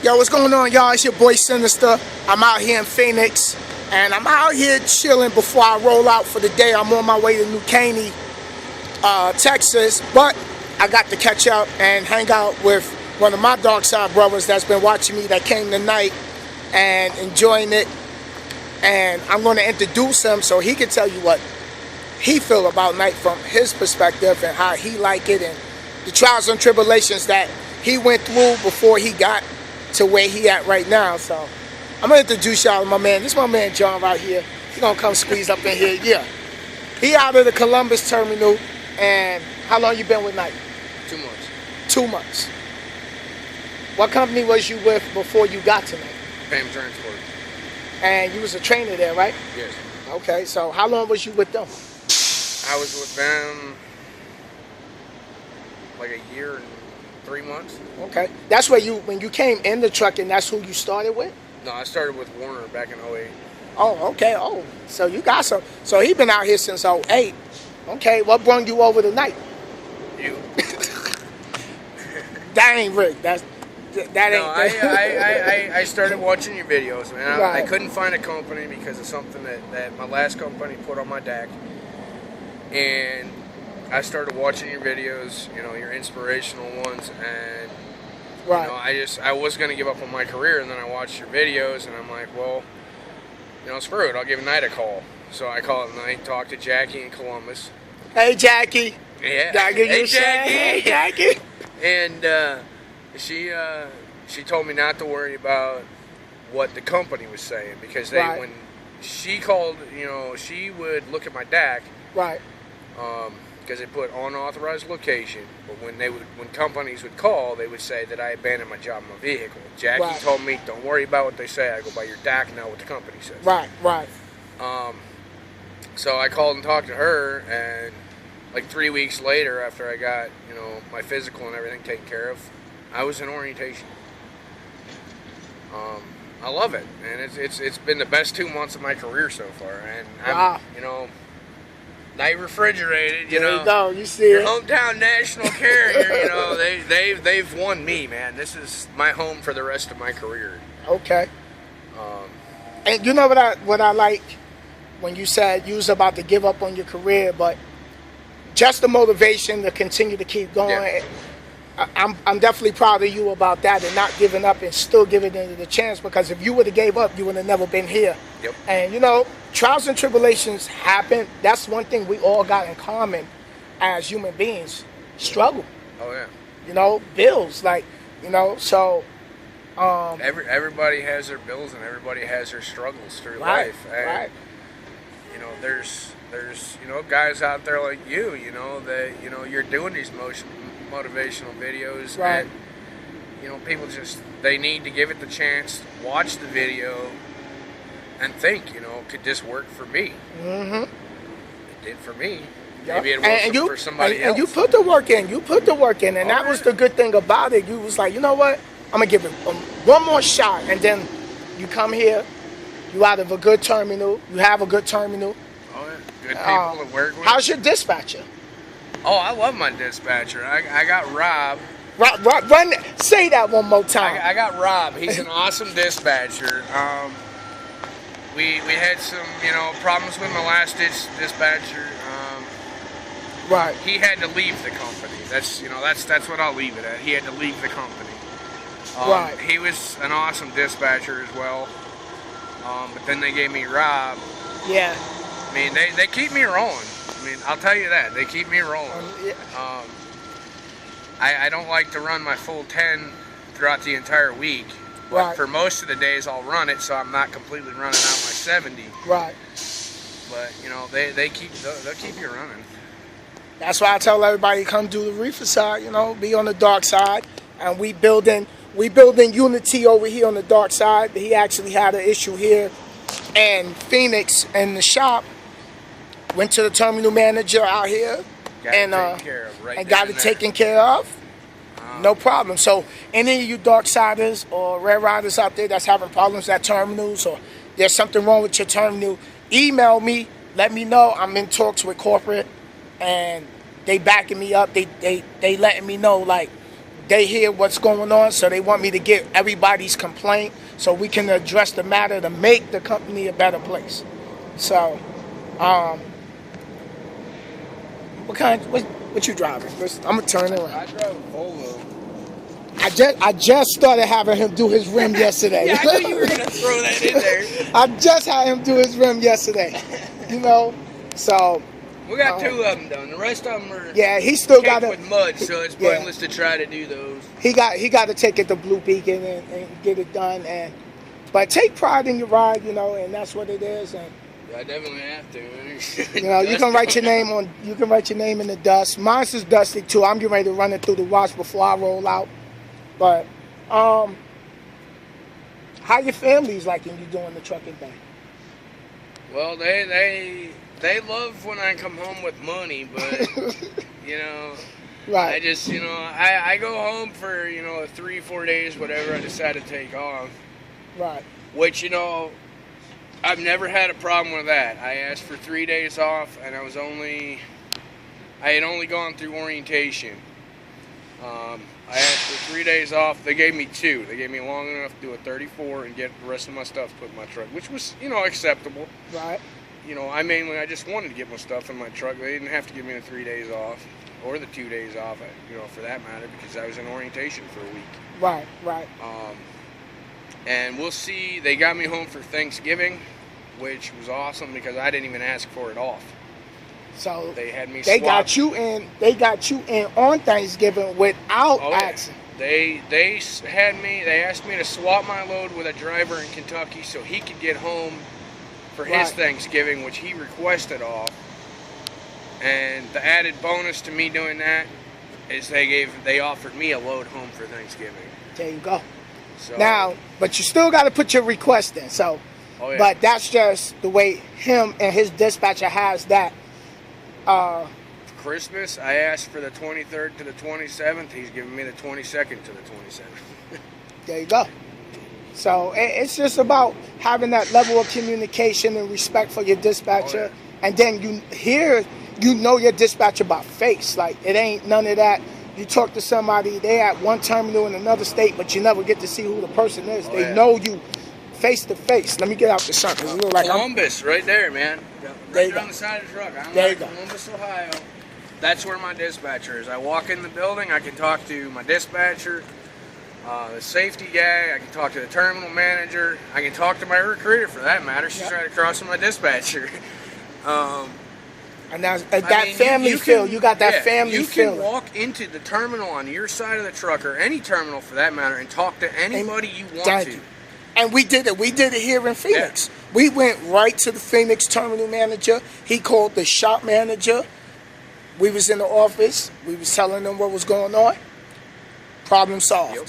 Yo, what's going on, y'all? It's your boy Sinister. I'm out here in Phoenix, and I'm out here chilling before I roll out for the day. I'm on my way to New Caney, Texas, but I got to catch up and hang out with one of my dark side brothers that's been watching me, that came tonight and enjoying it. And I'm going to introduce him so he can tell you what he feel about night from his perspective and how he like it and the trials and tribulations that he went through before he got to where he at right now. So I'm gonna introduce y'all to my man. This is my man Jon right here. He gonna come squeeze up in here. Yeah, he out of the Columbus terminal. And how long you been with Night? 2 months. 2 months. What company was you with before you got to Night? PAM Transport. And you was a trainer there, right? Yes. Okay, so how long was you with them? I was with them like a year and 3 months. Okay, that's where you, when you came in the truck, and that's who you started with? No, I started with Warner back in 08. Oh, okay. Oh, so you got some. So he been out here since 08. Okay, what brought you over to Night? You. That ain't Rick. That ain't. No, I started watching your videos, man. Right. I couldn't find a company because of something that my last company put on my deck. And I started watching your videos, you know, your inspirational ones, and right. you know, I was gonna give up on my career, and then I watched your videos, and I'm like, well, you know, screw it, I'll give Night a call. So I called Night, talked to Jackie in Columbus. Hey, Jackie. Yeah. Hey, Jackie. Hey, Jackie. And she told me not to worry about what the company was saying, because right. when she called, you know, she would look at my DAC. Right. Because they put unauthorized location, but when companies would call, they would say that I abandoned my job in my vehicle. Jackie right. told me, don't worry about what they say. I go by your DAC, now what the company says. Right, right. So I called and talked to her, and like 3 weeks later, after I got, you know, my physical and everything taken care of, I was in orientation. I love it, and it's been the best 2 months of my career so far, and wow. I'm, you know, Night Refrigerated, you there know. You go. You see your it. hometown national carrier, you know, they've won me, man. This is my home for the rest of my career. Okay. And you know what I like when you said you was about to give up on your career, but just the motivation to continue to keep going. Yeah. I'm definitely proud of you about that and not giving up and still giving it the chance, because if you would have gave up, you would have never been here. Yep. And you know, trials and tribulations happen. That's one thing we all got in common as human beings. Struggle. Oh yeah. You know, bills, like, you know, so everybody has their bills and everybody has their struggles through right, life. And right. you know, there's you know, guys out there like you know, that, you know, you're doing these motivational videos, right. and you know, people just, they need to give it the chance, watch the video, and think, you know, could this work for me? Mm-hmm. It did for me. Yep. Maybe it won't for somebody else. And you put the work in. You put the work in, and that was the good thing about it. You was like, you know what? I'm gonna give it one more shot, and then you come here. You out of a good terminal. You have a good terminal. Oh yeah, good people to work with. How's your dispatcher? Oh, I love my dispatcher. I got Rob. Run, say that one more time. I got Rob. He's an awesome dispatcher. We had some, you know, problems with my last dispatcher. Right. He had to leave the company. That's, you know, that's what I'll leave it at. He had to leave the company. Right. He was an awesome dispatcher as well. But then they gave me Rob. Yeah. I mean, they keep me rolling. I mean, I'll tell you that. They keep me rolling. Yeah. I don't like to run my full 10 throughout the entire week. But right. for most of the days, I'll run it, so I'm not completely running out my 70. Right. But, you know, they'll keep you running. That's why I tell everybody, come do the reefer side, you know, be on the dark side. And we building unity over here on the dark side. He actually had an issue here in Phoenix in the shop. Went to the terminal manager out here and got it taken care of. No problem. So any of you dark siders or red riders out there that's having problems at terminals, or there's something wrong with your terminal, email me. Let me know. I'm in talks with corporate, and they backing me up. They letting me know, like, they hear what's going on, so they want me to get everybody's complaint so we can address the matter to make the company a better place. So, what you driving? I'm gonna turn around. I drove a Volvo. I just started having him do his rim yesterday. Yeah, I knew you were gonna throw that in there. I just had him do his rim yesterday. You know, so. We got 2 of them done. The rest of them are he still got with mud, so it's pointless to try to do those. He got to take it to Blue Beacon and get it done. But take pride in your ride, you know, and that's what it is. And I definitely have to. you know, you can write your name in the dust. Mine's is dusty too. I'm getting ready to run it through the wash before I roll out. But how your family's liking you doing the trucking thing? Well, they love when I come home with money, but you know, right. I just, you know, I go home for, you know, 3-4 days, whatever I decide to take off. Right. Which, you know, I've never had a problem with that. I asked for 3 days off, and I had only gone through orientation. I asked for 3 days off. They gave me 2. They gave me long enough to do a 34 and get the rest of my stuff put in my truck, which was, you know, acceptable. Right. You know, I just wanted to get my stuff in my truck. They didn't have to give me the 3 days off, or the 2 days off, you know, for that matter, because I was in orientation for a week. Right, right. And we'll see. They got me home for Thanksgiving, which was awesome because I didn't even ask for it off. So they had me. They got you in on Thanksgiving without asking. They asked me to swap my load with a driver in Kentucky so he could get home for his Thanksgiving, which he requested off. And the added bonus to me doing that is they offered me a load home for Thanksgiving. There you go. So, now, but you still got to put your request in. So, but that's just the way him and his dispatcher has that. For Christmas, I asked for the 23rd to the 27th. He's giving me the 22nd to the 27th. There you go. So it's just about having that level of communication and respect for your dispatcher. And then you know your dispatcher by face. Like, it ain't none of that. You talk to somebody, they at one terminal in another state, but you never get to see who the person is. They know you face to face. Let me get out the sun. Like Columbus, right there, man. Right there on the side of the truck. I'm in Columbus, Ohio. That's where my dispatcher is. I walk in the building, I can talk to my dispatcher, the safety guy, I can talk to the terminal manager, I can talk to my recruiter for that matter. She's right across from my dispatcher. And that family feel. You got that family feel. You can walk into the terminal on your side of the truck, or any terminal for that matter, and talk to anybody you want to. And we did it. We did it here in Phoenix. Yeah. We went right to the Phoenix terminal manager. He called the shop manager. We was in the office. We was telling them what was going on. Problem solved. Yep.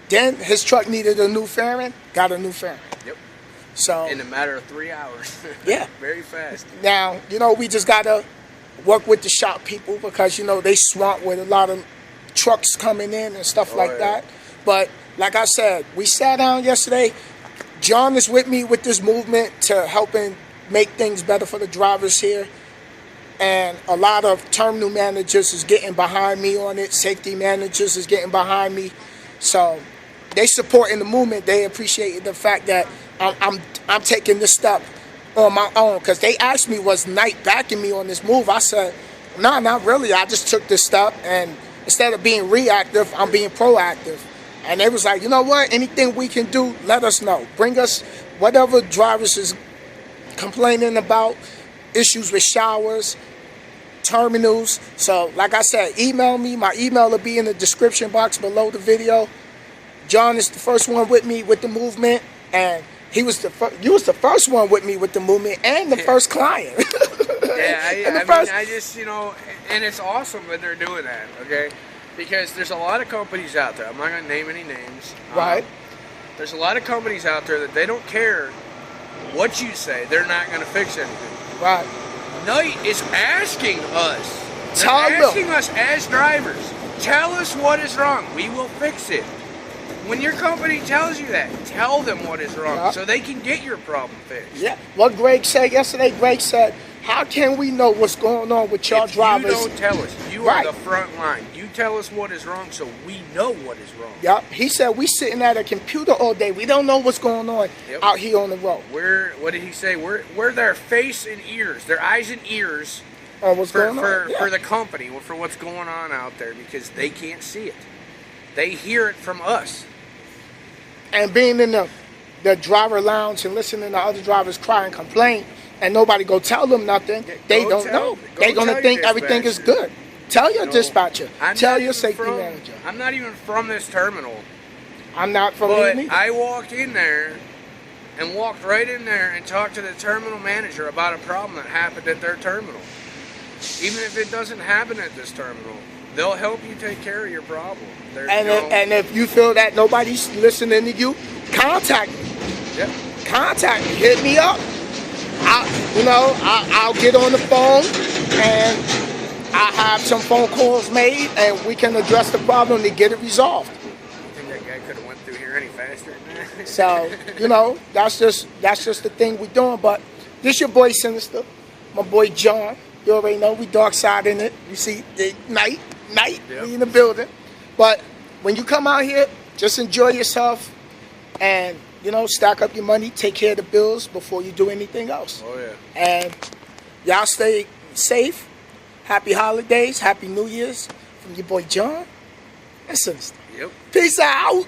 Then his truck needed a new fairing. Got a new fairing. Yep. So in a matter of 3 hours. Yeah. Very fast. Now, you know, we just got to work with the shop people because, you know, they swamped with a lot of trucks coming in and stuff like that. But like I said, we sat down yesterday. Jon is with me with this movement to helping make things better for the drivers here. And a lot of terminal managers is getting behind me on it. Safety managers is getting behind me. So they supporting the movement. They appreciate the fact that I'm taking this step on my own. Because they asked me, was Knight backing me on this move? I said, no, not really. I just took this step. And instead of being reactive, I'm being proactive. And they was like, you know what? Anything we can do, let us know. Bring us whatever drivers is complaining about, issues with showers, terminals. So, like I said, email me. My email will be in the description box below the video. Jon is the first one with me with the movement, and you was the first one with me with the movement and the first client. I just, you know, and it's awesome that they're doing that, okay? Because there's a lot of companies out there. I'm not going to name any names. Right. There's a lot of companies out there that they don't care what you say. They're not going to fix anything. Right. Knight is asking us. They're asking us as drivers. Tell us what is wrong. We will fix it. When your company tells you that, tell them what is wrong so they can get your problem fixed. Yeah. What Greg said yesterday, Greg said, how can we know what's going on with y'all drivers? You don't tell us. You Right. are the front line. You tell us what is wrong so we know what is wrong. Yep. He said we sitting at a computer all day. We don't know what's going on out here on the road. What did he say? We're their face and ears, their eyes and ears What's going on? for the company, for what's going on out there, because they can't see it. They hear it from us. And being in the driver lounge and listening to other drivers cry and complain, and nobody go tell them nothing, they don't know. They're going to think everything is good. Tell your dispatcher. Tell your safety manager. I'm not even from this terminal. I'm not from But here either. I walked in there and walked right in there and talked to the terminal manager about a problem that happened at their terminal. Even if it doesn't happen at this terminal, they'll help you take care of your problem. And if you feel that nobody's listening to you, contact me. Yep. Contact me. Hit me up. I'll get on the phone and I'll have some phone calls made and we can address the problem to get it resolved. You think that guy could have went through here any faster than that? So, that's just the thing we're doing. But this your boy Sinister, my boy John. You already know we dark side in it. You see the night, we in the building. But when you come out here, just enjoy yourself and, stack up your money, take care of the bills before you do anything else. Oh, yeah. And y'all stay safe. Happy holidays. Happy New Year's from your boy John and Sinister. Yep. Peace out.